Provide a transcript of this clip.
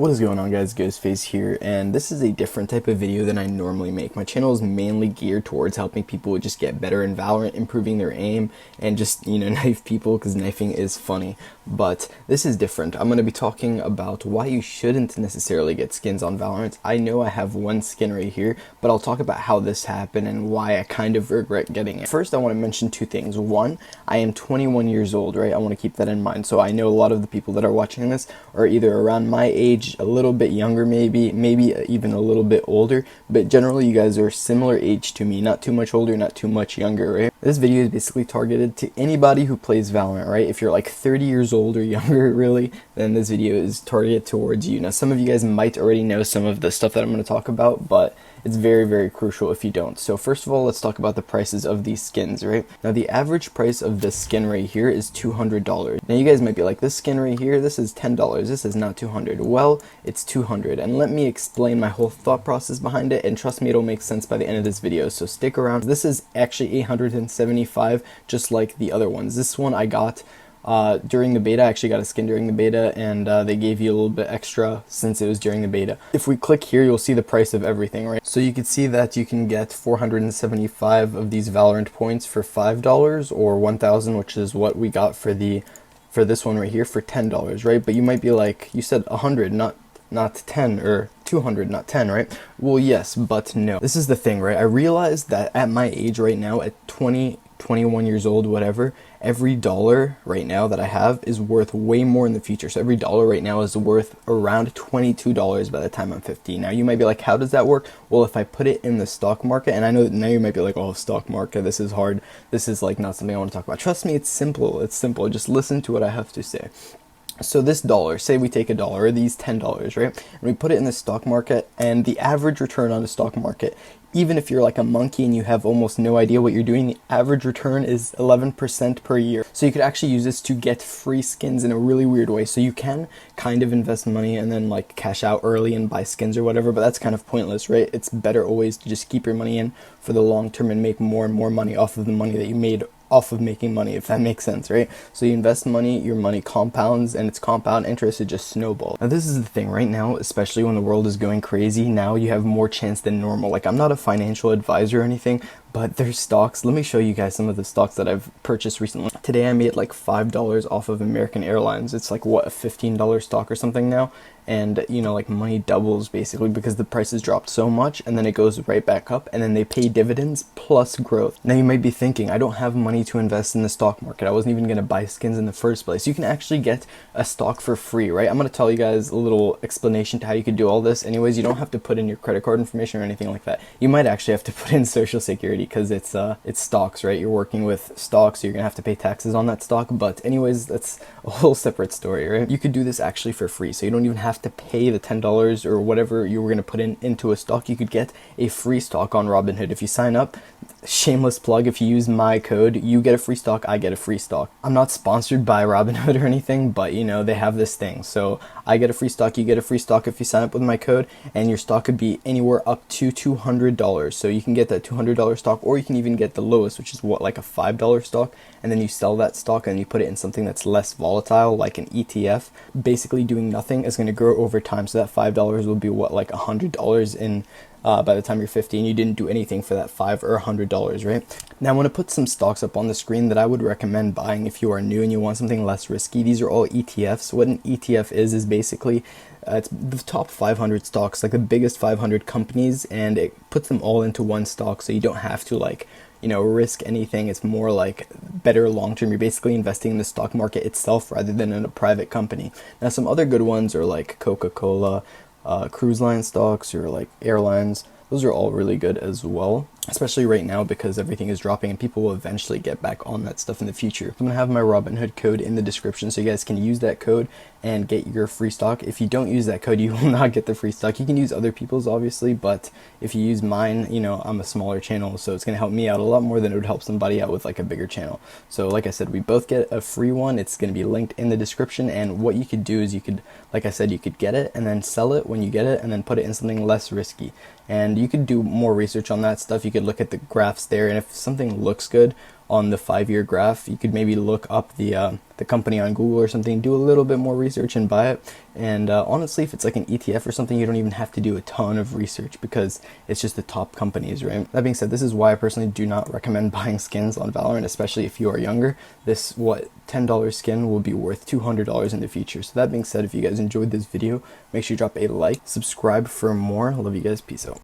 What is going on, guys? Ghostface here, and this is a different type of video than I normally make. My channel is mainly geared towards helping people just get better in Valorant, improving their aim, and just, knife people, because knifing is funny. But this is different. I'm going to be talking about why you shouldn't necessarily get skins on Valorant. I know I have one skin right here, but I'll talk about how this happened and why I kind of regret getting it. First, I want to mention two things. One, I am 21 years old, right? I want to keep that in mind. So I know a lot of the people that are watching this are either around my age, a little bit younger, maybe even a little bit older, but generally you guys are similar age to me, not too much older, not too much younger, right? This video is basically targeted to anybody who plays Valorant, right? If you're like 30 years old or younger, really, then this video is targeted towards you. Now, some of you guys might already know some of the stuff that I'm going to talk about, but it's very, very crucial if you don't. So first of all, let's talk about the prices of these skins, right? Now, the average price of this skin right here is $200. Now, you guys might be like, this skin right here, this is $10. This is not $200. Well, it's $200. And let me explain my whole thought process behind it. And trust me, it'll make sense by the end of this video. So stick around. This is actually $875, just like the other ones. This one I got during the beta. I actually got a skin during the beta, and they gave you a little bit extra since it was during the beta. If we click here, you'll see the price of everything, right? So you can see that you can get 475 of these Valorant points for $5, or 1,000, which is what we got for this one right here for $10, right? But you might be like, you said 100, not 10, or 200, not 10, right? Well, yes, but no. This is the thing, right? I realized that at my age right now, at 20, 21 years old, whatever, every dollar right now that I have is worth way more in the future. So every dollar right now is worth around $22 by the time I'm 50. Now you might be like, how does that work? Well, if I put it in the stock market, and I know that now you might be like, oh, stock market, this is hard. This is like not something I want to talk about. Trust me, it's simple. It's simple. Just listen to what I have to say. So this dollar, say we take $1, or these $10, right? And we put it in the stock market, and the average return on the stock market, even if you're like a monkey and you have almost no idea what you're doing, the average return is 11% per year. So you could actually use this to get free skins in a really weird way. So you can kind of invest money and then like cash out early and buy skins or whatever, but that's kind of pointless, right? It's better always to just keep your money in for the long term and make more and more money off of the money that you made off of making money, if that makes sense, right? So you invest money, your money compounds, and its compound interest, it just snowballs. Now this is the thing right now, especially when the world is going crazy, now you have more chance than normal. Like, I'm not a financial advisor or anything, but there's stocks. Let me show you guys some of the stocks that I've purchased recently. Today I made like $5 off of American Airlines. It's like, what, a $15 stock or something now? And like money doubles basically because the prices dropped so much, and then it goes right back up, and then they pay dividends plus growth. Now you might be thinking, I don't have money to invest in the stock market. I wasn't even going to buy skins in the first place. You can actually get a stock for free, right? I'm going to tell you guys a little explanation to how you could do all this. Anyways, you don't have to put in your credit card information or anything like that. You might actually have to put in social security because it's stocks, right? You're working with stocks, so you're going to have to pay taxes on that stock. But anyways, that's a whole separate story, right? You could do this actually for free, so you don't even have to pay the $10 or whatever you were going to put into a stock. You could get a free stock on Robinhood if you sign up. Shameless plug, if you use my code, you get a free stock, I get a free stock. I'm not sponsored by Robinhood or anything, but they have this thing. So I get a free stock, you get a free stock if you sign up with my code, and your stock could be anywhere up to $200. So you can get that $200 stock, or you can even get the lowest, which is what, like a $5 stock, and then you sell that stock and you put it in something that's less volatile, like an ETF. Basically doing nothing is going to grow over time. So that $5 will be what, like $100 in by the time you're 50, and you didn't do anything for that $5 or $100, right? Now I'm going to put some stocks up on the screen that I would recommend buying if you are new and you want something less risky. These are all ETFs. What an ETF is basically it's the top 500 stocks, like the biggest 500 companies, and it puts them all into one stock, so you don't have to risk anything. It's more like better long term. You're basically investing in the stock market itself rather than in a private company. Now some other good ones are like Coca-Cola, cruise line stocks, or like airlines. Those are all really good as well, especially right now because everything is dropping and people will eventually get back on that stuff in the future. I'm going to have my Robinhood code in the description so you guys can use that code and get your free stock. If you don't use that code, you will not get the free stock. You can use other people's, obviously, but if you use mine, I'm a smaller channel, so it's going to help me out a lot more than it would help somebody out with like a bigger channel. So like I said, we both get a free one. It's going to be linked in the description, and what you could do is you could, like I said, you could get it and then sell it when you get it and then put it in something less risky. And you could do more research on that stuff. You could look at the graphs there, and if something looks good, on the 5-year graph. You could maybe look up the company on Google or something, do a little bit more research and buy it. And honestly, if it's like an ETF or something, you don't even have to do a ton of research because it's just the top companies, right? That being said, this is why I personally do not recommend buying skins on Valorant, especially if you are younger. This $10 skin will be worth $200 in the future. So that being said, if you guys enjoyed this video, make sure you drop a like, subscribe for more. I love you guys. Peace out.